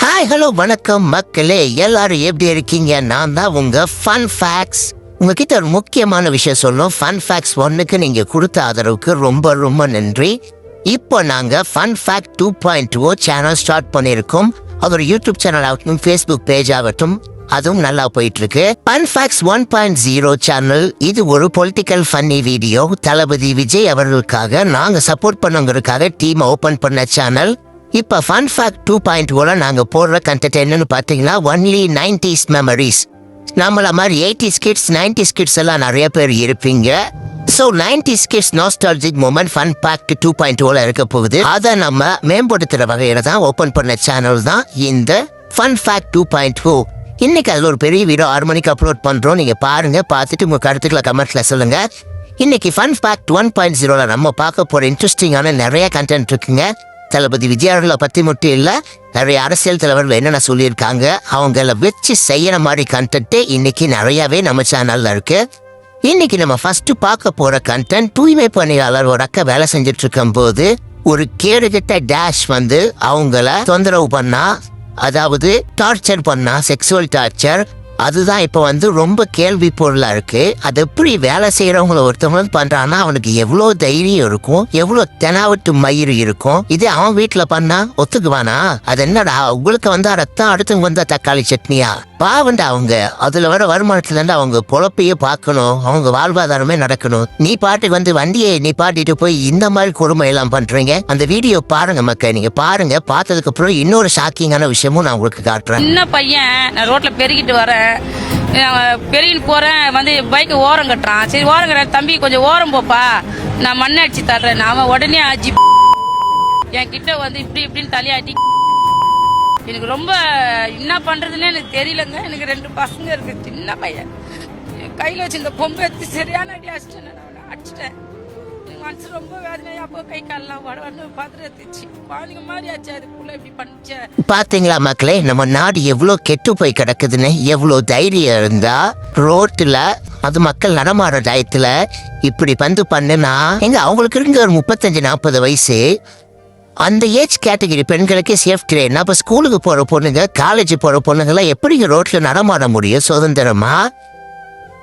Hi hello வணக்கம் மக்களே, எல்லாரும் எப்படி இருக்கீங்க? நான் தான் உங்க ஃபன் ஃபேக்ட்ஸ். உங்ககிட்ட ஒரு முக்கியமான விஷயம் சொல்லணும். ஃபன் ஃபேக்ட்ஸ் 1க்கு நீங்க கொடுத்த ஆதரவுக்கு ரொம்ப ரொம்ப நன்றி. இப்போ நாங்க ஃபன் ஃபேக்ட் 2.0 சேனல் ஸ்டார்ட் பண்ணியிருக்கோம். அது ஒரு யூடியூப் சேனல் ஆகட்டும், ஃபேஸ்புக் பேஜ் ஆகட்டும், அதுவும் நல்லா போயிட்டு இருக்கு. ஃபன் ஃபேக்ட்ஸ் 1.0 சேனல் இது ஒரு பொலிட்டிக்கல் ஃபன்னி வீடியோ. தளபதி விஜய் அவர்களுக்காக நாங்க சப்போர்ட் பண்ணவங்களுக்காக டீம் ஓபன் பண்ண சேனல். இப்ப ஃபன் ஃபேக்ட் 2.0 நாங்க போடுற கண்டென்ட் என்னன்னு பாத்தீங்கன்னா ஒன்லி 90s மெமரிஸ். நம்மள மாதிரி 80s கிட்ஸ் 90s கிட்ஸ் எல்லாம் நிறைய பேர் இருப்பீங்க. So 90s kids nostalgic moment fun fact 2.0 இருக்க போகுது. அதை நம்ம மேம்படுத்துற வகையில தான் ஓபன் பண்ண சேனல் தான் இந்த ஃபன் ஃபேக்ட் 2.0. இன்னைக்கு அதில் ஒரு பெரிய வீடியோ 6 மணிக்கு அப்லோட் பண்றோம். நீங்க பாருங்க, பார்த்துட்டு உங்க கருத்துக்களை கமெண்ட்ல சொல்லுங்க. இன்னைக்கு ஃபன் ஃபேக்ட் 1.0 நம்ம பார்க்க போற இன்ட்ரெஸ்டிங்கான நிறைய கண்டென்ட் இருக்குங்க. தளபதி விஜய் அவர்களை பத்தி மட்டும் இல்ல, நிறைய அரசியல் தலைவர்கள் என்னென்ன சொல்லியிருக்காங்க, அவங்கள வச்சு செய்யற மாதிரி கண்டென்ட் இன்னைக்கு நிறையவே நம்ம சேனல்ல இருக்கு. இன்னைக்கு நம்ம ஃபர்ஸ்ட் பார்க்க போற கண்டென்ட், தூய்மை பணியாளர் ஒரு அக்கா வேலை செஞ்சுட்டு இருக்கும் போது ஒரு கேடுகட்ட டேஷ் வந்து அவங்கள தொந்தரவு பண்ணா, அதாவது டார்ச்சர் பண்ணா, செக்ஸுவல் டார்ச்சர். அதுதான் இப்போ வந்து ரொம்ப கேள்வி பொருளா இருக்கு. அது எப்படி வேலை செய்யறவங்கள ஒருத்தவங்க பண்றான்னா அவனுக்கு எவ்வளவு தைரியம் இருக்கும், எவ்வளவு தெனாவட்டு மயிறு இருக்கும். இதே அவன் வீட்டுல பண்ணா ஒத்துக்குவானா? அது என்னடா உங்களுக்கு வந்தா ரத்தம், அடுத்து வந்தா தக்காளி சட்னியா? பாவண்டா அவங்க. அதுல வர வருமானத்துல இருந்து அவங்க பொழப்பையே பார்க்கணும், அவங்க வாழ்வாதாரமே நடக்கணும். நீ பாட்டுக்கு வந்து வண்டியை நீ பாட்டிட்டு போய் இந்த மாதிரி கொடுமை எல்லாம் பண்றீங்க. அந்த வீடியோ பாருங்க மக்கள், நீங்க பாருங்க. பார்த்ததுக்கு அப்புறம் இன்னொரு ஷாக்கிங்கான விஷயமும் நான் உங்களுக்கு காட்டுறேன். சின்ன பையன், நான் ரோட்ல பெருகிட்டு வரேன், பெருகிட்டு போறேன், வந்து பைக்கு ஓரம் கட்டுறான். சரி ஓரம் கட்டுற தம்பி, கொஞ்சம் ஓரம் போப்பா, நான் மண்ணை அடிச்சு தர்றேன். அவன் உடனே ஆச்சு என் கிட்ட வந்து இப்படி இப்படின்னு தலையாட்டி. எனக்கு ரொம்ப என்ன பண்றதுன்னு எனக்கு தெரியலங்க. எனக்கு 2 பசங்க இருக்கு, சின்ன பையன். கையில வச்சு இந்த பொம்பை எடுத்து சரியான அடி அடிச்சிட்டேன். நான் அடிச்சிட்டேன். எனக்கு மனசு ரொம்ப வேதனையா, அப்போ கை காலெல்லாம் வடவன்னு பாத்துருச்சு. குழந்தைங்க மாதிரி ஆச்சு. அதுக்குள்ள இப்படி பண்ணிச்ச. பாத்தீங்களா மக்களே, நம்ம நாடு எவ்வளவு கெட்டு போய் கிடக்குதுன்னு. எவ்வளவு தைரியம் இருந்தா ரோட்ல, அது மக்கள் நடமாற டயத்துல இப்படி பண்ணுனா எங்க அவங்களுக்கு இருங்க ஒரு 35-40 வயசு. அந்த ஏஜ் கேட்டகரி பெண்களுக்கே சேஃப்டி இல்லைன்னா அப்ப ஸ்கூலுக்கு போற பொண்ணுங்க, காலேஜ் போற பொண்ணுங்கெல்லாம் எப்படி ரோட்ல நடமாட முடியும் சுதந்திரமா?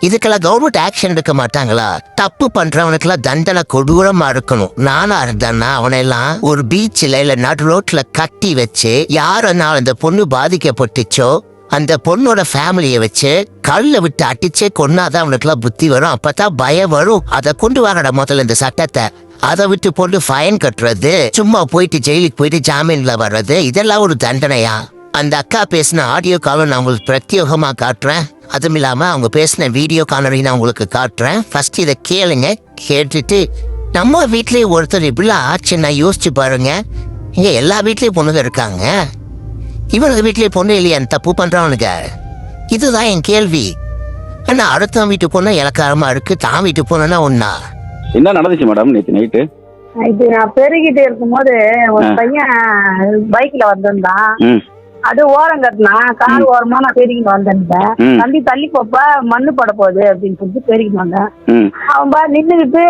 இதுக்கெல்லாம் கவர்மெண்ட் ஆக்ஷன் எடுக்க மாட்டாங்களா? தப்பு பண்றவனுக்கெல்லாம் தண்டனை கொடூரமா இருக்கணும். நானா இருந்தேன்னா அவனெல்லாம் ஒரு பீச்சில் இல்ல நடு ரோட்ல கட்டி வச்சு, யாருனாலும் அந்த பொண்ணு பாதிக்கப்பட்டுச்சோ அந்த பொண்ணோட ஃபேமிலியை வச்சு கல்ல விட்டு அடிச்சே கொன்னாதான் அவனுக்குலாம் புத்தி வரும். அப்பதான் பயம் வரும். அதை கொண்டு வாங்கடா முதல்ல இந்த சட்டத்தை. அதை விட்டு போட்டு ஃபைன் கட்டுறது, சும்மா போயிட்டு ஜெயிலுக்கு போயிட்டு ஜாமீன்ல வர்றது, இதெல்லாம் ஒரு தண்டனையா? அந்த அக்கா பேசின ஆடியோ காலம் நான் உங்களுக்கு பிரத்யேகமா காட்டுறேன். அதுவும் இல்லாம அவங்க பேசின வீடியோ காணொலி நான் உங்களுக்கு காட்டுறேன். ஃபர்ஸ்ட் இதை கேளுங்க. கேட்டுட்டு நம்ம வீட்லயே ஒருத்தர் இப்படிலாம் ஆச்சுன்னா யோசிச்சு பாருங்க. இங்க எல்லா வீட்லயும் பொண்ணுங்க இருக்காங்க, இவனுக்கு வீட்லயே பொண்ணு இல்லையான்னு தப்பு பண்றவனுங்க. இதுதான் என் கேள்வி. ஆனா அடுத்த வீட்டு பொண்ணு இலக்காரமா இருக்கு, தான் வீட்டு பொண்ணுன்னா ஒன்னா. என்ன நடந்துச்சு மேடம் நேற்று நைட்டு? இது நான் பெருகிட்டு இருக்கும்போது ஒரு பையன் பைக்ல வந்திருந்தான். அது ஓரம் கட்டினா, கார் ஓரமா நான் பெருகிட்டு வந்திருந்தேன். தம்பி தள்ளி போப்பா, மண்ணு பட போகுது அப்படின்னு சொல்லிட்டு பெருகிட்டு வந்தேன். அவன் பா நின்றுக்கிட்டு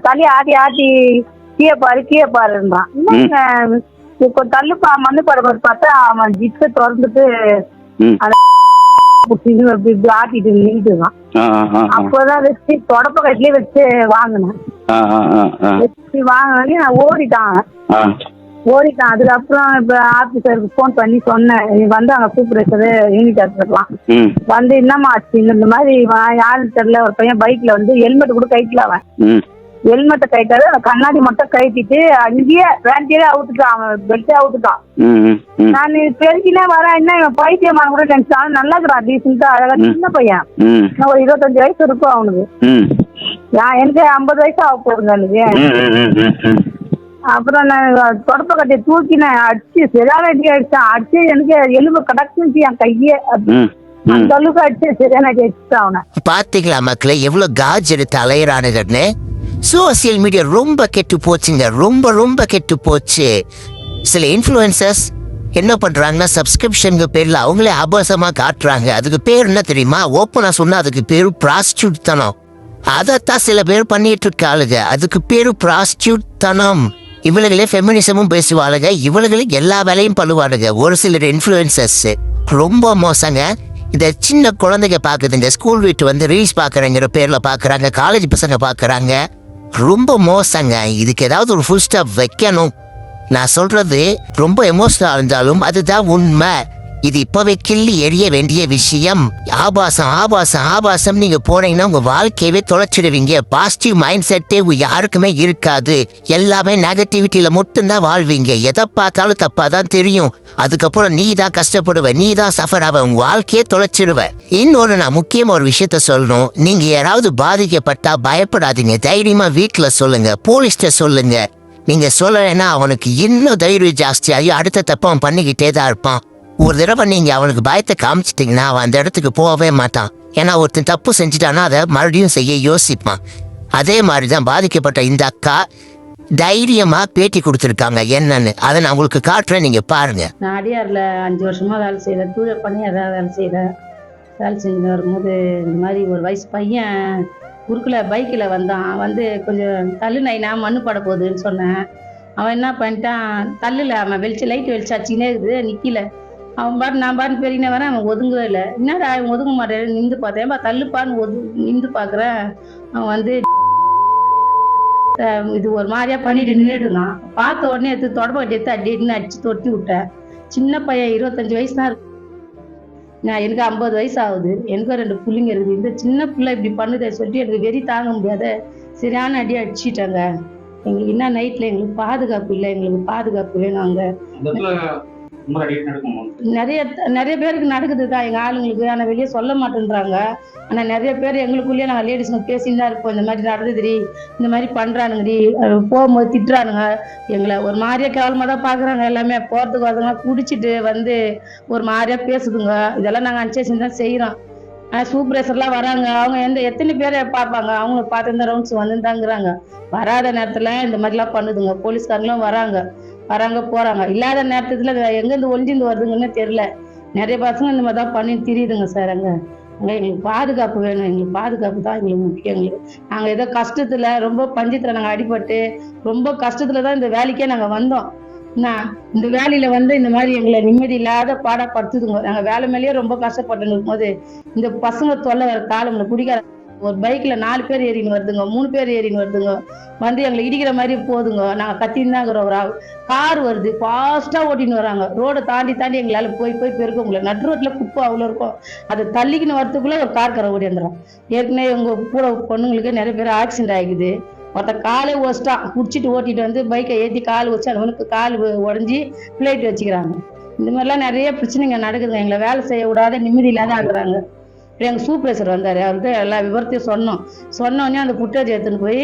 தலையை ஆட்டி ஆட்டி கீழே பாரு இருந்தான். இப்போ தள்ளுப்பா மண்ணு பட போது பார்த்தா அவன் ஜிப்பை திறந்துட்டு ஆட்டிட்டு நின்றுட்டு இருக்கான். அப்பதான் வச்சு தொடப்ப கட்டிலே வச்சு வாங்கினேன். வச்சு வாங்கினே நான் ஓடிட்டான். அதுக்கப்புறம் இப்ப ஆபீசருக்கு போன் பண்ணி சொன்னேன், நீ வந்து அங்க கூப்பிடுறது யூனிட் எடுத்துக்கலாம் வந்து என்னமா ஆச்சு இந்த மாதிரி யாருன்னு தெரியல. ஒரு பையன் பைக்ல வந்து ஹெல்மெட் கூட கைக்கல. அவன் ஹெல்மெட்டை கைட்டாரு, கண்ணாடி மட்டும் கைட்டிட்டு அங்கேயே வேண்டியே அவுத்துட்டான். அவன் பெல்ட்டே அவுத்துட்டான். நான் பெருக்கினே வரேன், என்ன இவன் பைத்தியமான கூட நினைச்சாலும் நல்லா இருக்கிறான், டீசெண்டா அழகா. சின்ன பையன், ஒரு 25 வயசு இருக்கும் அவனுக்கு. எனக்கு 50 வயசு ஆக போகுதுங்க எனக்கு. அப்புறம் நான் தொடப்ப கட்டியை தூக்கினேன், அடிச்சு சரியான அடி அடிச்சான். அடிச்சு எனக்கு எலும்பு கடக்குச்சு என் கையே. அந்த அளவுக்கு அடிச்சு சரியான அடி அடிச்சுட்டான் அவனை. பாத்தீங்களா மக்களே, எவ்வளவு காஜ் எடுத்து அலையிறானுங்கன்னு. சோசியல் மீடியா ரொம்ப கெட்டு போச்சுங்க, ரொம்ப ரொம்ப கெட்டு போச்சு. சில இன்ஃப்ளூயன்சர்ஸ் என்ன பண்றாங்கன்னா, சப்ஸ்கிரிப்ஷனுக்கு பேர்ல அவங்களே ஆபாசமா காட்டுறாங்க. அதுக்கு பேர் என்ன தெரியுமா? ஓப்பனா சொன்னா அதுக்கு பேரு ப்ராஸ்டியூட் தனம். அதத்தான் சில பேர் பண்ணிட்டு இருக்காளுங்க. அதுக்கு பேரு ப்ராஸ்டியூட் தனம். இவளுகளே ஃபெமினிசமும் பேசுவாளுங்க, இவளுகளுக்கு எல்லா வேலையும் பண்ணுவாளுங்க. ஒரு சிலர் இன்ஃப்ளூயன்சர்ஸ் ரொம்ப மோசங்க. இந்த சின்ன குழந்தைங்க பாக்குதுங்க, ஸ்கூல் விட்டு வந்து ரீல்ஸ் பாக்குறங்கிற பேர்ல பாக்குறாங்க, காலேஜ் பசங்க பாக்குறாங்க. ரொம்ப மோசங்க. இதுக்கு ஏதாவது ஒரு ஃபுல் ஸ்டாப் வைக்கணும். நான் சொல்றது ரொம்ப எமோஷனலா இருந்தாலும் அதுதான் உண்மை. இது இப்பவே கிள்ளி எரிய வேண்டிய விஷயம். ஆபாசம் ஆபாசம் ஆபாசம் நீங்க போனீங்கன்னா உங்க வாழ்க்கையவே தொலைச்சிடுவீங்க. பாசிட்டிவ் மைண்ட் செட்டே யாருக்குமே இருக்காது. எல்லாமே நெகட்டிவிட்டியில மட்டும்தான் வாழ்வீங்க. எதை பார்த்தாலும் தப்பா தான் தெரியும். அதுக்கப்புறம் நீ தான் கஷ்டப்படுவ, நீ தான் சஃபர் ஆவ, உங்க வாழ்க்கையே தொலைச்சிடுவ. இன்னொரு நான் முக்கியமா ஒரு விஷயத்த சொல்லணும். நீங்க யாராவது பாதிக்கப்பட்டா பயப்படாதீங்க. தைரியமா வீட்டுல சொல்லுங்க, போலீஸ்ட சொல்லுங்க. நீங்க சொல்லலைன்னா அவனுக்கு இன்னும் தைரியம் ஜாஸ்தியாகி அடுத்த தப்ப அவன் பண்ணிக்கிட்டே தான் இருப்பான். ஒரு தடவை நீங்க அவனுக்கு பயத்தை காமிச்சிட்டீங்கன்னா அவன் அந்த இடத்துக்கு போகவே மாட்டான். ஏன்னா ஒருத்தன் தப்பு செஞ்சுட்டானா அதை மறுபடியும் செய்ய யோசிப்பான். அதே மாதிரிதான் பாதிக்கப்பட்ட இந்த அக்கா தைரியமா பேட்டி கொடுத்துருக்காங்க. என்னன்னு அதை நான் உங்களுக்கு காட்டுறேன், நீங்க பாருங்க. நான் அடியாரில் 5 வருஷமா வேலை செய்கிறேன். தூய பண்ணி அதான் வேலை செய்கிறேன். வேலை செஞ்சுட்டு வரும்போது இந்த மாதிரி ஒரு வயசு பையன் குறுக்கில் பைக்கில் வந்தான். வந்து கொஞ்சம் தள்ளு நைனா மண்ணு பட போகுதுன்னு சொன்னேன். அவன் என்ன பண்ணிட்டான், தள்ளுல அவன் லைட் வெளிச்சாச்சின்னே இருக்குது, நிற்கல. அவன் பாட்டு நான் பாட்டு பெரியனே வரேன், அவன் ஒதுங்கவே இல்லை. என்னடா அவன் ஒதுங்க மாட்டேன், நின்று பார்த்தேன். ஏன்பா தள்ளுப்பான்னு நின்று பார்க்குறேன். அவன் வந்து இது ஒரு மாதிரியா பண்ணிட்டு நின்றுட்டு இருந்தான். பார்த்த உடனே எடுத்து தொடப்ப எடுத்து அடின்னு அடிச்சு தொட்டி விட்டேன். சின்ன பையன் 25 வயசு தான் இருக்கு. நான் எனக்கு 50 வயசு ஆகுது. எனக்கும் 2 பிள்ளைங்க இருக்குது. இந்த சின்ன பிள்ளை இப்படி பண்ணுதை சொல்லிட்டு எனக்கு வெறி தாங்க முடியாத சரியான அடி அடிச்சுட்டாங்க. எங்களுக்கு என்ன நைட்ல எங்களுக்கு பாதுகாப்பு இல்லை, எங்களுக்கு பாதுகாப்பு வேணும். அங்க நிறைய பேருக்கு நடக்குது தான் எங்க ஆளுங்களுக்கு. ஆனா வெளியே சொல்ல மாட்டேன்றாங்க. ஆனா நிறைய பேர் எங்களுக்குள்ளேயே நாங்க லேடிஸ்ங்க பேசின்னு தான் இருப்போம். இந்த மாதிரி நடந்துதுடி, இந்த மாதிரி பண்றானுங்கடி, போகும்போது திட்டுறானுங்க எங்களை. ஒரு மாதிரியா கேவலமா தான் பாக்குறாங்க. எல்லாமே போறதுக்கு வரதுங்க குடிச்சிட்டு வந்து ஒரு மாதிரியா பேசுதுங்க. இதெல்லாம் நாங்க அனுசரிச்சு தான் செய்யறோம். சூப்பர்வைசர்லாம் வராங்க. அவங்க எத்தனை பேரை பார்ப்பாங்க, அவங்கள பார்த்து இந்த ரவுண்ட்ஸ் வந்துட்டாங்கிறாங்க. வராத நேரத்துல இந்த மாதிரிலாம் பண்ணுதுங்க. போலீஸ்காரங்களும் வராங்க போறாங்க. இல்லாத நேரத்துல எங்கேருந்து ஒளிஞ்சிருந்து வருதுங்கன்னு தெரியல. நிறைய பசங்க இந்த மாதிரி தான் பண்ணி திரியுதுங்க சார். அங்க எங்களுக்கு பாதுகாப்பு வேணும். எங்களுக்கு பாதுகாப்பு தான் எங்களுக்கு முக்கியம். எங்களுக்கு நாங்கள் ஏதோ கஷ்டத்துல ரொம்ப பஞ்சத்துல நாங்கள் அடிபட்டு ரொம்ப கஷ்டத்துல தான் இந்த வேலைக்கே நாங்கள் வந்தோம். இந்த வேலையில வந்து இந்த மாதிரி எங்களை நிம்மதி இல்லாத பாடப்படுத்துதுங்க. நாங்க வேலை மேலேயே ரொம்ப கஷ்டப்பட்டு இருக்கும் போது இந்த பசங்க தொல்லை வர காலம்ல குடிக்கார ஒரு பைக்ல 4 பேர் ஏறின்னு வருதுங்க, 3 பேர் ஏறின்னு வருதுங்க. வந்து எங்களை இடிக்கிற மாதிரி போதுங்க. நாங்க கத்தின்னு தான் இருக்கிறோம். ஒரு கார் வருது, ஃபாஸ்டா ஓட்டின்னு வராங்க. ரோடை தாண்டி எங்களால போய் பெருக்க முடியல. நடு ரோட்ல குப்பை அவ்வளோ இருக்கும். அதை தள்ளிக்கின்னு வரத்துக்குள்ள ஒரு காரை ஓடி வந்துடும். ஏற்கனவே உங்க கூட பொண்ணுங்களுக்கு நிறைய பேர் ஆக்சிடென்ட் ஆகிக்குது. ஒருத்த காலே ஒஸ்டா குடிச்சிட்டு ஓட்டிட்டு வந்து பைக்கை ஏற்றி கால் வச்சு அவனுக்கு கால் உடஞ்சி பிளேட் வச்சுக்கிறாங்க. இந்த மாதிரிலாம் நிறைய பிரச்சனைங்க நடக்குதுங்க. எங்களை வேலை செய்ய விடாத நிம்மதி இல்லாத ஆகுறாங்க. எங்கள் சூப்பர்வைசர் வந்தார். அவர்கிட்ட எல்லா விவரத்தையும் சொன்னோடனே அந்த ஃபுட்டேஜ் எடுத்துன்னு போய்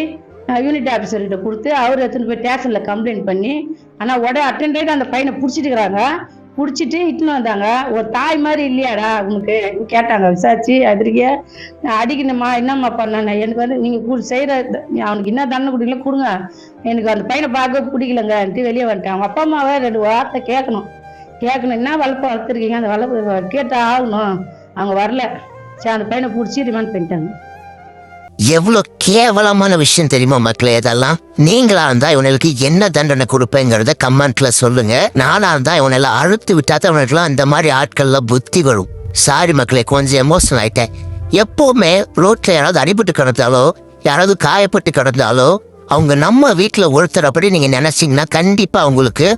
யூனிட் ஆஃபீஸர்கிட்ட கொடுத்து அவர் எடுத்துன்னு போய் ஸ்டேஷனில் கம்ப்ளைண்ட் பண்ணி, ஆனால் உடனே அட்டெண்டேட் அந்த பையனை பிடிச்சிட்டுக்கிறாங்க. பிடிச்சிட்டு இட்டுன்னு வந்தாங்க. ஒரு தாய் மாதிரி இல்லையாடா உனக்கு கேட்டாங்க. விசாரிச்சு அதிரிக்க அடிக்கணுமா என்னம்மா பண்ண, எனக்கு வந்து நீங்கள் செய்கிற அவனுக்கு என்ன தண்டனை கொடுக்கல கொடுங்க, எனக்கு அந்த பையனை பார்க்க பிடிக்கலங்கன்ட்டு வெளியே வந்துட்டேன். அவங்க அப்பா அம்மாவை 2 வார்த்தை கேட்கணும். என்ன வளர்த்துருக்கீங்க, அந்த வளர்ப்பு கேட்டா ஆகணும். அவங்க வரல. சரி அந்த பையனை பிடிச்சி ரிமாண்ட் பண்ணிட்டாங்க. எவ்வளவு கேவலமான விஷயம் தெரியுமா மக்களே இதெல்லாம். நீங்களா இருந்தா இவனுக்கு என்ன தண்டனை கொடுப்பேங்கிறத கமெண்ட்ல சொல்லுங்க. நானா இருந்தா இவனெல்லாம் அழுத்து விட்டாத இவனுக்குலாம் இந்த மாதிரி ஆட்கள்ல புத்தி வரும். சாரி மக்களே, கொஞ்சம் எமோஷனல் ஆயிட்டேன். எப்பவுமே ரோட்ல யாராவது அடிபட்டு கிடந்தாலோ யாராவது காயப்பட்டு கிடந்தாலோ அவங்க நம்ம வீட்டுல ஒருத்தர் அப்படி நீங்க நினைச்சீங்கன்னா கண்டிப்பா அவங்களுக்கு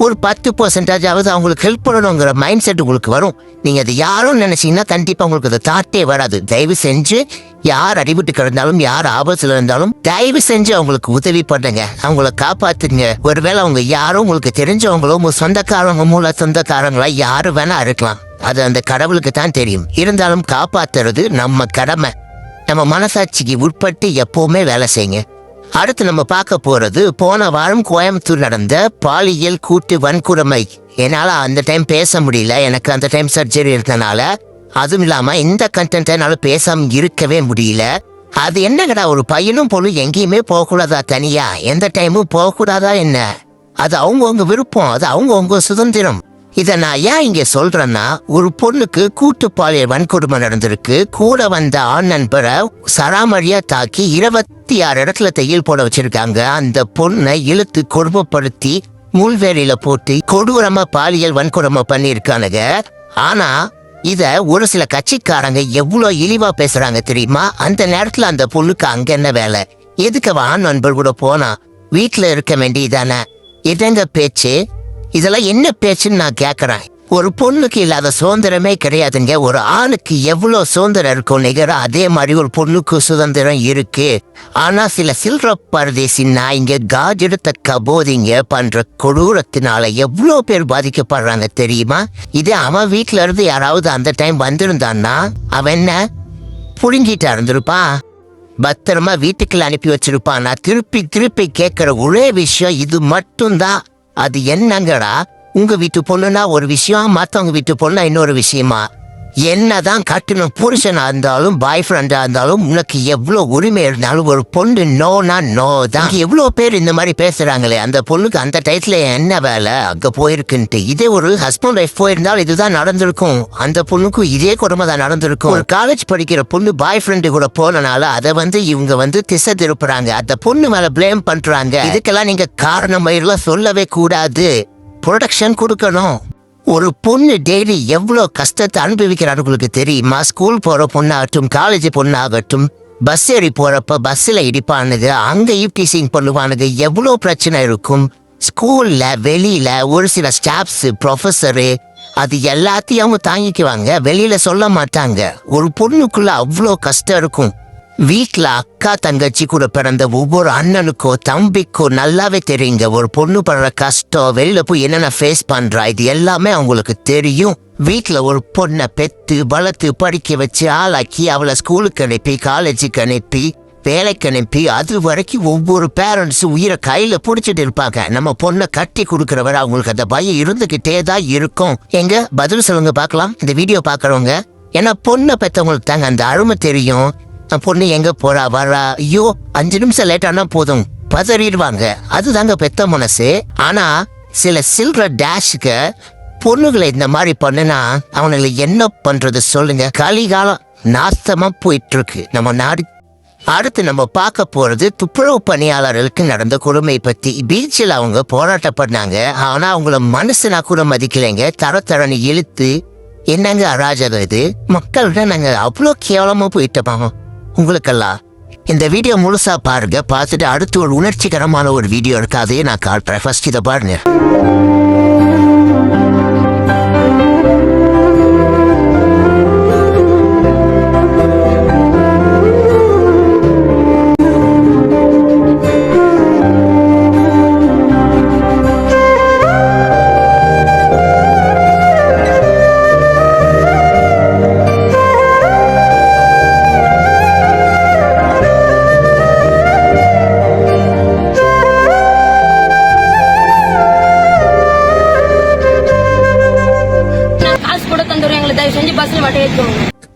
ஒரு 10% அவங்களுக்கு ஹெல்ப் பண்ணணுங்கிற மைண்ட் செட் உங்களுக்கு வரும். நீங்க அது யாரும் நினைச்சீங்கன்னா கண்டிப்பா உங்களுக்கு அது தாட்டே வராது. தயவு செஞ்சு யார் அடிபட்டு கிடந்தாலும் யார் ஆபத்துல இருந்தாலும் தயவு செஞ்சு அவங்களுக்கு உதவி பண்ணுங்க, அவங்கள காப்பாத்துங்க. ஒருவேளை அவங்க யாரும் உங்களுக்கு தெரிஞ்சவங்களோ உங்க சொந்தக்காரங்க மூல சொந்தக்காரங்களா யாரு வேணா இருக்கலாம். அது அந்த கடவுளுக்கு தான் தெரியும். இருந்தாலும் காப்பாத்துறது நம்ம கடமை. நம்ம மனசாட்சிக்கு உட்பட்டு எப்பவுமே வேலை செய்யுங்க. அடுத்து நம்ம பார்க்க போறது போன வாரம் கோயம்புத்தூர் நடந்த பாலியல் கூட்டு வன்கொடுமை. என்னால அந்த டைம் பேச முடியல, எனக்கு அந்த டைம் சர்ஜரி இருந்தனால. அதுவும் இல்லாம இந்த கண்டென்ட் என்னால பேசாம இருக்கவே முடியல. அது என்னங்கடா, ஒரு பையனும் பொருள் எங்கேயுமே போகக்கூடாதா, தனியா எந்த டைமும் போகக்கூடாதா என்ன? அது அவங்கவுங்க விருப்பம், அது அவங்கவுங்க சுதந்திரம். இதை நான் ஏன் இங்க சொல்றேன்னா, ஒரு பொண்ணுக்கு கூட்டு பாலியல் வன்கொடுமை நடந்திருக்கு. கூட வந்த ஆண் நண்பரை சராமரியா தாக்கி 26 இடத்துல தையல் போட வச்சிருக்காங்க. அந்த பொண்ணை இழுத்து கொடுமைப்படுத்தி முள்வேலியில போட்டு கொடூரமா பாலியல் வன்கொடுமை பண்ணியிருக்கானுங்க. ஆனா இத ஒரு சில கட்சிக்காரங்க எவ்வளவு இழிவா பேசுறாங்க தெரியுமா? அந்த நேரத்துல அந்த பொண்ணுக்கு அங்க என்ன வேலை? எதுக்கு அவன் நண்பர் கூட போனா? வீட்டுல இருக்க வேண்டியதானே? இதங்க பேச்சு? இதெல்லாம் என்ன பேச்சுன்னு நான் கேக்குறேன். ஒரு பொண்ணுக்கு இல்லாத சுதந்திரமே கிடையாதுங்க. ஒரு ஆணுக்கு எவ்வளவு சுதந்திரம் இருக்கும் நிகரா அதே மாதிரி ஒரு பொண்ணுக்கு சுதந்திரம் இருக்கு. ஆனா சில சில்ற பரதேசி நாய்ங்க காஜெடுத்த கபோதிங்க பண்ற கொடூரத்தினால எவ்வளவு பேர் பாதிக்கப்படுறாங்க தெரியுமா? இதே அவன் வீட்டுல இருந்து யாராவது அந்த டைம் வந்திருந்தான்னா அவன் என்ன புடுங்கிட்டு இருந்திருப்பான், பத்திரமா வீட்டுக்குள்ள அனுப்பி வச்சிருப்பான். நான் திருப்பி திருப்பி கேட்கிற ஒரே விஷயம் இது மட்டும்தான். அது என்னங்கடா, உங்க வீட்டு பொண்ணுனா ஒரு விஷயம், மத்தவங்க வீட்டு பொண்ணுனா இன்னொரு விஷயமா? என்னதான் கட்டின புருஷனா இருந்தாலும் பாய் ஃப்ரெண்டா இருந்தாலும் உனக்கு எவ்வளவு உரிமை இருந்தாலும் ஒரு பொண்ணு நோனா நோ தான். எவ்வளவு பேர் இந்த மாதிரி பேசுறாங்களே, அந்த பொண்ணுக்கு அந்த டயத்துல என்ன வேலை அங்க போயிருக்குன்ட்டு. இதே ஒரு ஹஸ்பண்ட் ஒய்ஃப் போயிருந்தாலும் இதுதான் நடந்திருக்கும். அந்த பொண்ணுக்கும் இதே கொடுமை தான் நடந்திருக்கும். ஒரு காலேஜ் படிக்கிற பொண்ணு பாய் ஃப்ரெண்டு கூட போனனால அதை இவங்க திசை திருப்புறாங்க. அந்த பொண்ணு மேல பிளேம் பண்றாங்க. இதுக்கெல்லாம் நீங்க காரணம் சொல்லவே கூடாது. ப்ரொடெக்ஷன் கொடுக்கணும். ஒரு பொண்ணு டெய்லி எவ்வளோ கஷ்டத்தை அனுபவிக்கிறாரு உங்களுக்கு தெரியுமா? ஸ்கூல் போற பொண்ணாகட்டும், காலேஜ் பொண்ணாகட்டும், பஸ் ஏறி போறப்ப பஸ்ஸில் இடிப்பானுங்க, அங்கே ஈவ்டீசிங் பண்ணுவானுங்க, எவ்வளோ பிரச்சனை இருக்கும். ஸ்கூல்ல வெளியில ஒரு சில ஸ்டாஃப்ஸ், ப்ரொஃபஸரு அது எல்லாத்தையும் அவங்க தாங்கிக்குவாங்க, வெளியில சொல்ல மாட்டாங்க. ஒரு பொண்ணுக்குள்ள அவ்வளோ கஷ்டம் இருக்கும். வீட்டுல அக்கா தங்கச்சி கூட பிறந்த ஒவ்வொரு அண்ணனுக்கோ தம்பிக்கோ நல்லாவே தெரியுங்க ஒரு பொண்ணு படுற கஷ்டம், வெளியில போய் என்னென்ன ஃபேஸ் பண்றா, இது எல்லாமே அவங்களுக்கு தெரியும். வீட்டுல ஒரு பொண்ணை பெத்து வளர்த்து படிக்க வச்சு ஆளாக்கி அவளை ஸ்கூலுக்கு அனுப்பி, காலேஜுக்கு அனுப்பி, வேலைக்கு அனுப்பி, அது வரைக்கும் ஒவ்வொரு பேரண்ட்ஸும் உயிரை கையில புடிச்சிட்டு இருப்பாங்க. நம்ம பொண்ணை கட்டி கொடுக்கறவரை அவங்களுக்கு அந்த பயம் இருந்துகிட்டே தான் இருக்கும். எங்க பதில் சொல்லுங்க பார்க்கலாம் இந்த வீடியோ பாக்குறவங்க. ஏன்னா பொண்ணை பெற்றவங்களுக்கு தாங்க அந்த அருமை தெரியும். பொண்ணு எங்க போறா வரா, ஐயோ 5 நிமிஷம் லேட் ஆனா போதும் பதறிடுவாங்க. அதுதாங்க பெத்த மனசு. ஆனா சில சில்ற டேஷுக்கு பொண்ணுகளை இந்த மாதிரி பண்ணுனா அவனுங்களை என்ன பண்றது சொல்லுங்க? கலிகாலம் நாசமா போயிட்டு இருக்கு நம்ம நாடு. அடுத்து நம்ம பார்க்க போறது துப்புரவு பணியாளர்களுக்கு நடந்த கொடுமை பத்தி. பீச்சில் அவங்க போராட்டம் பண்ணாங்க. ஆனா அவங்கள மனசுனா கூட மதிக்கலைங்க. தரத்தரன்னு இழுத்து என்னங்க அராஜகம் இது? மக்கள்கிட்ட நாங்க அவ்வளோ கேவலமா போயிட்டோம். உங்களுக்கெல்லாம் இந்த வீடியோ முழுசா பாருங்க. பார்த்துட்டு அடுத்து ஒரு உணர்ச்சிகரமான ஒரு வீடியோ இருக்கு, அதையே நான் காட்டுறேன். ஃபர்ஸ்ட் இதை பாருங்க.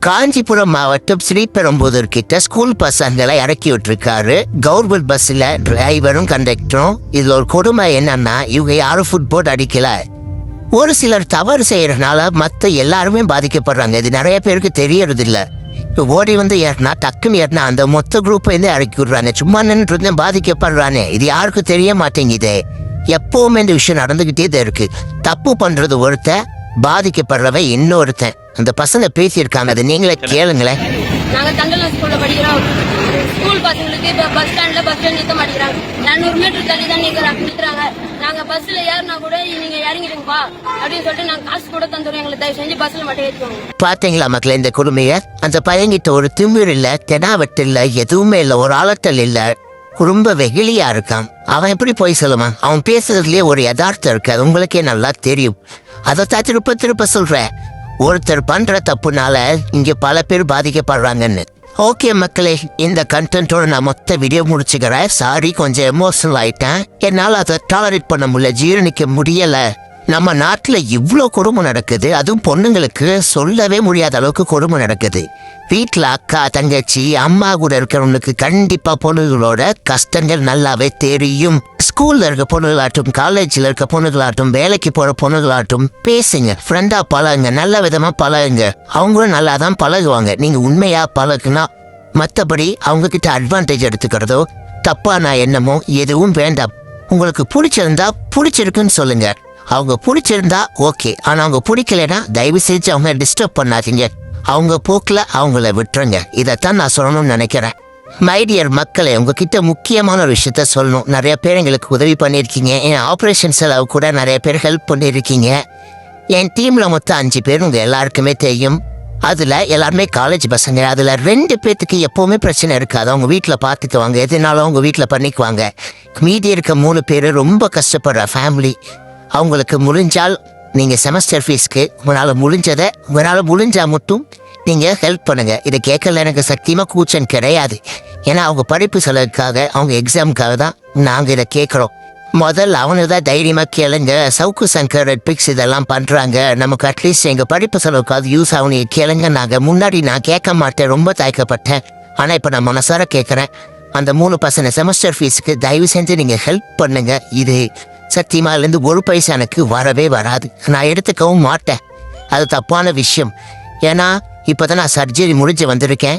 காஞ்சிபுரம் மாவட்டம் ஸ்ரீபெரும்புதூர் கிட்ட ஸ்கூல் பசங்களை இறக்கி விட்டுருக்காரு கவர்மெண்ட் பஸ்ல டிரைவரும் கண்டக்டரும். இதுல ஒரு கொடுமை என்னன்னா, இவங்க யாரும் ஃபுட்போர்ட் அடிக்கல. ஒரு சிலர் தவறு செய்யறதுனால மத்த எல்லாருமே பாதிக்கப்படுறாங்க. இது நிறைய பேருக்கு தெரியறது இல்ல. ஓடி ஏறினா டக்குன்னு ஏறினா அந்த மொத்த குரூப்பை இறக்கி விடுறாங்க. சும்மா நின்று பாதிக்கப்படுறானே, இது யாருக்கும் தெரிய மாட்டேங்குது. எப்பவுமே இந்த விஷயம் நடந்துகிட்டே தான் இருக்கு. தப்பு பண்றது ஒருத்தன், பாதிக்கப்படுறவ இன்னொருத்தன். அந்த பசங்க பேசியிருக்காங்க, அதை நீங்களே கேளுங்களேன். நாங்க தண்டலம் ஸ்கூல்ல படிக்கிறோம். ஸ்கூல் பசங்களுக்கு இப்ப பஸ் ஸ்டாண்ட்ல பஸ் ஸ்டாண்ட் நிறுத்த மாட்டேங்கிறாங்க. 400 மீட்டர் தள்ளி தான் நிறுத்துறாங்க. நாங்க பஸ்ல ஏறினா கூட நீங்க இறங்கிடுங்கப்பா அப்படின்னு சொல்லிட்டு நாங்க காசு கூட தந்துடுறோம். எங்களுக்கு தயவு செஞ்சு பஸ்ல மட்டும் ஏற்றுவோம். பாத்தீங்களா மக்களே இந்த கொடுமைய? அந்த பையன்கிட்ட ஒரு திமிர் இல்ல, தெனாவட்டு இல்ல, எதுவுமே இல்ல, ஒரு ஆளட்டல் இல்ல, ரொம்ப வெகுளியா இருக்கான். அவன் எப்படி போய் சொல்லுவான்? அவன் பேசுறதுலயே ஒரு யதார்த்தம் இருக்கு, அது உங்களுக்கே நல்லா தெரியும். அதைத்தான் திருப்ப சொல்றேன். ஒருத்தர் பண்ற தப்புனால இங்க பல பேர் பாதிக்கப்படுறாங்கன்னு. ஓகே மக்களே, இந்த கண்டென்ட்டோட நான் மொத்த வீடியோ முடிச்சுக்கிறேன். சாரி, கொஞ்சம் எமோஷனல் ஆயிட்டேன். என்னால் அதை டாலரேட் பண்ண முடியல, ஜீரணிக்க முடியல. நம்ம நாட்டுல இவ்வளோ கொடுமை நடக்குது, அதுவும் பொண்ணுங்களுக்கு சொல்லவே முடியாத அளவுக்கு கொடுமை நடக்குது. வீட்டுல அக்கா தங்கச்சி அம்மா கூட இருக்கிறவங்களுக்கு கண்டிப்பா பொண்ணுகளோட கஷ்டங்கள் நல்லாவே தெரியும். ஸ்கூல்ல இருக்க பொண்ணுகளாட்டும், காலேஜ்ல இருக்க பொண்ணுகளாட்டும், வேலைக்கு போற பொண்ணுகளாட்டும் பேசுங்க, ஃப்ரெண்டா பழகுங்க, நல்ல விதமா பழகுங்க. அவங்களும் நல்லா தான் பழகுவாங்க. நீங்க உண்மையா பழகுனா மற்றபடி அவங்க கிட்ட அட்வான்டேஜ் எடுத்துக்கிறதோ தப்பான எண்ணமோ எதுவும் வேண்டாம். உங்களுக்கு பிடிச்சிருந்தா பிடிச்சிருக்குன்னு சொல்லுங்க. அவங்க பிடிச்சிருந்தா ஓகே, ஆனால் அவங்க பிடிக்கலைன்னா தயவு செஞ்சு அவங்க டிஸ்டர்ப் பண்ணாதீங்க. அவங்க போக்கில் அவங்கள விட்டுருங்க. இதைத்தான் நான் சொல்லணும்னு நினைக்கிறேன். மைடியர் மக்களே, உங்ககிட்ட முக்கியமான ஒரு விஷயத்த சொல்லணும். நிறைய பேர் எங்களுக்கு உதவி பண்ணியிருக்கீங்க. என் ஆப்ரேஷன் செலவு கூட நிறைய பேர் ஹெல்ப் பண்ணியிருக்கீங்க. என் டீமில் மொத்தம் 5 பேர் உங்கள் எல்லாருக்குமே தெரியும். அதில் எல்லாருமே காலேஜ் பசங்க. அதில் 2 பேர்த்துக்கு எப்போவுமே பிரச்சனை இருக்காது. அவங்க வீட்டில் பார்த்துக்குவாங்க, எதுனாலும் அவங்க வீட்டில் பண்ணிக்குவாங்க. மீதி இருக்க 3 பேர் ரொம்ப கஷ்டப்படுற ஃபேமிலி. அவங்களுக்கு முடிஞ்சால் நீங்கள் செமஸ்டர் ஃபீஸ்க்கு உங்களால் முடிஞ்சால் மட்டும் நீங்கள் ஹெல்ப் பண்ணுங்கள். இதை கேட்கல எனக்கு சத்தியமாக கூச்சம் கிடையாது. ஏன்னா அவங்க படிப்பு செலவுக்காக, அவங்க எக்ஸாமுக்காக தான் நாங்கள் இதை கேட்குறோம். முதல்ல அவனு தான் தைரியமாக கேளுங்க. சவுக்கு சங்கர், ரெட்பிக்ஸ் இதெல்லாம் பண்ணுறாங்க. நமக்கு அட்லீஸ்ட் எங்கள் படிப்பு செலவுக்காவது யூஸ் ஆகுனு கேளுங்க. முன்னாடி நான் கேட்க மாட்டேன், ரொம்ப தயக்கப்பட்டேன். ஆனால் இப்போ நான் மனசார கேட்குறேன். அந்த 3 பசங்க செமஸ்டர் ஃபீஸுக்கு தயவு செஞ்சு நீங்கள் ஹெல்ப் பண்ணுங்க. இது சத்தியமாலேருந்து 1 பைசா எனக்கு வரவே வராது. நான் எடுத்துக்கவும் மாட்டேன். அது தப்பான விஷயம். ஏன்னா இப்போ தான் நான் சர்ஜரி முடிஞ்சு வந்திருக்கேன்.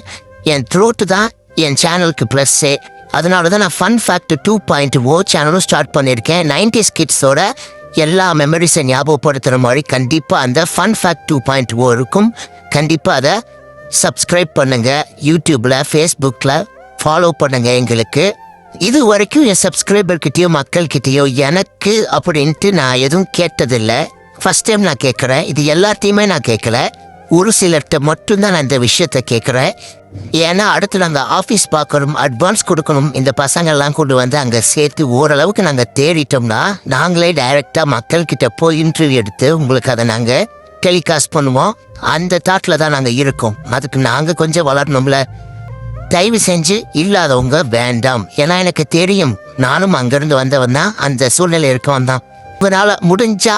என் த்ரோட்டு தான் என் சேனலுக்கு ப்ளஸ்ஸே. அதனால தான் நான் ஃபன் ஃபேக்ட் 2.0 சேனலும் ஸ்டார்ட் பண்ணியிருக்கேன். 90s கிட்ஸோட எல்லா மெமரிஸை ஞாபகப்படுத்துகிற மாதிரி கண்டிப்பாக அந்த ஃபன் ஃபேக்ட் 2.0 இருக்கும். கண்டிப்பாக அதை சப்ஸ்கிரைப் பண்ணுங்கள். யூடியூப்பில், ஃபேஸ்புக்கில் ஃபாலோ பண்ணுங்கள். எங்களுக்கு இது வரைக்கும் என் சப்ஸ்கிரைபர்கிட்டயோ மக்கள்கிட்டயோ எனக்கு அப்படின்ட்டு நான் எதுவும் கேட்டதில்லை. ஃபஸ்ட் டைம் நான் கேட்குறேன். இது எல்லாத்தையுமே நான் கேட்கல. ஒரு சிலர்கிட்ட மட்டும்தான் நான் இந்த விஷயத்த கேட்குறேன். ஏன்னா அடுத்து நாங்கள் ஆஃபீஸ் பார்க்கணும், அட்வான்ஸ் கொடுக்கணும். இந்த பசங்கள்லாம் கொண்டு வந்து அங்கே சேர்த்து ஓரளவுக்கு நாங்கள் தேடிட்டோம்னா நாங்களே டைரெக்டாக மக்கள்கிட்ட போய் இன்டர்வியூ எடுத்து உங்களுக்கு அதை நாங்கள் டெலிகாஸ்ட் பண்ணுவோம். அந்த தாட்டில் தான் நாங்கள் இருக்கோம். அதுக்கு நாங்கள் கொஞ்சம் வளரணும்ல. தயவு செஞ்சு இல்லாதவங்க வேண்டாம். ஏன்னா எனக்கு தெரியும், நானும் அங்கேருந்து வந்தவன் தான், அந்த சூழ்நிலை இருக்கவன் தான். உங்களால் முடிஞ்சா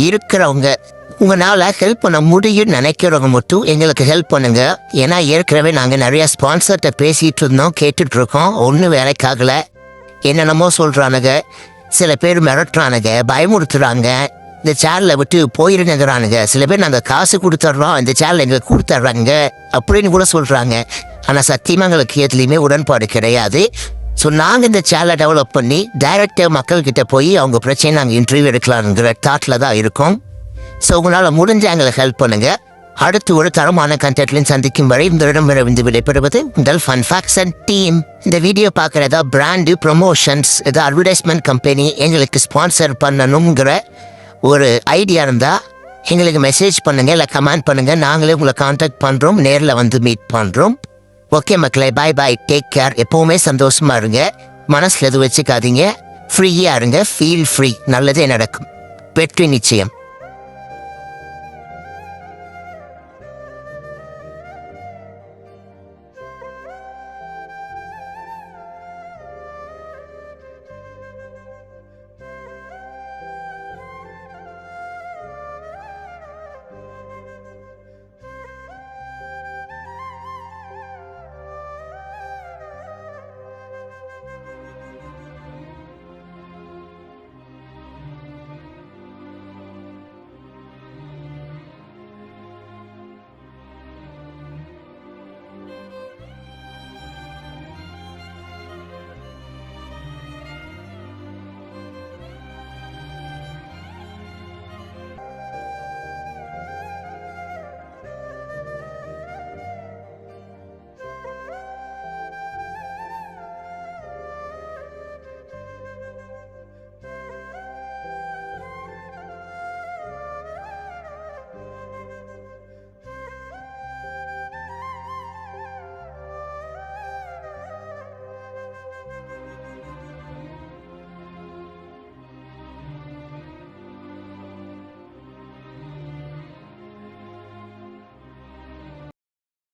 இருக்கிறவங்க, உங்களால் ஹெல்ப் பண்ண முடியும்னு நினைக்கிறவங்க மட்டும் எங்களுக்கு ஹெல்ப் பண்ணுங்க. ஏன்னா ஏற்கனவே நாங்கள் நிறையா ஸ்பான்சர்கிட்ட பேசிகிட்டு இருந்தோம், கேட்டுட்ருக்கோம். ஒன்றும் வேலைக்காகலை. என்னென்னமோ சொல்கிறானுங்க. சில பேர் மிரட்டுறானுங்க, பயமுறுத்துறாங்க. இந்த சேனலை விட்டு போயிருங்கிறானுங்க. சில பேர் நாங்கள் காசு கொடுத்துட்றோம், இந்த சேனல் எங்களுக்கு கொடுத்துட்றாங்க அப்படின்னு கூட சொல்கிறாங்க. ஆனால் சத்தியமாக எங்களுக்கு எதுலேயுமே உடன்பாடு கிடையாது. ஸோ நாங்கள் இந்த சேனலை டெவலப் பண்ணி டைரெக்டாக மக்கள்கிட்ட போய் அவங்க பிரச்சனை நாங்கள் இன்டர்வியூ எடுக்கலாங்கிற தாட்டில் தான் இருக்கோம். ஸோ உங்களால் முடிஞ்ச எங்களுக்கு ஹெல்ப் பண்ணுங்கள். அடுத்து ஒரு தரமான கண்டென்ட்லையும் சந்திக்கும் வரை உங்களிடம் விடைபெறுவது உங்கள் ஃபன் ஃபேக்ட்ஸ் அண்ட் டீம். இந்த வீடியோ பார்க்குறதா பிராண்டு ப்ரொமோஷன்ஸ், ஏதோ அட்வர்டைஸ்மெண்ட் கம்பெனி எங்களுக்கு ஸ்பான்சர் பண்ணணுங்கிற ஒரு ஐடியா இருந்தால் எங்களுக்கு மெசேஜ் பண்ணுங்கள், இல்லை கமெண்ட் பண்ணுங்கள். நாங்களே உங்களை கான்டாக்ட் பண்ணுறோம், நேரில் வந்து மீட் பண்ணுறோம். ஓகே மக்களே, பாய் பாய், டேக் கேர். எப்போவுமே சந்தோஷமா இருங்க, மனசில் எதுவும் வச்சுக்காதீங்க, ஃப்ரீயாக இருங்க, ஃபீல் ஃப்ரீ. நல்லதே நடக்கும், வெற்றி நிச்சயம்.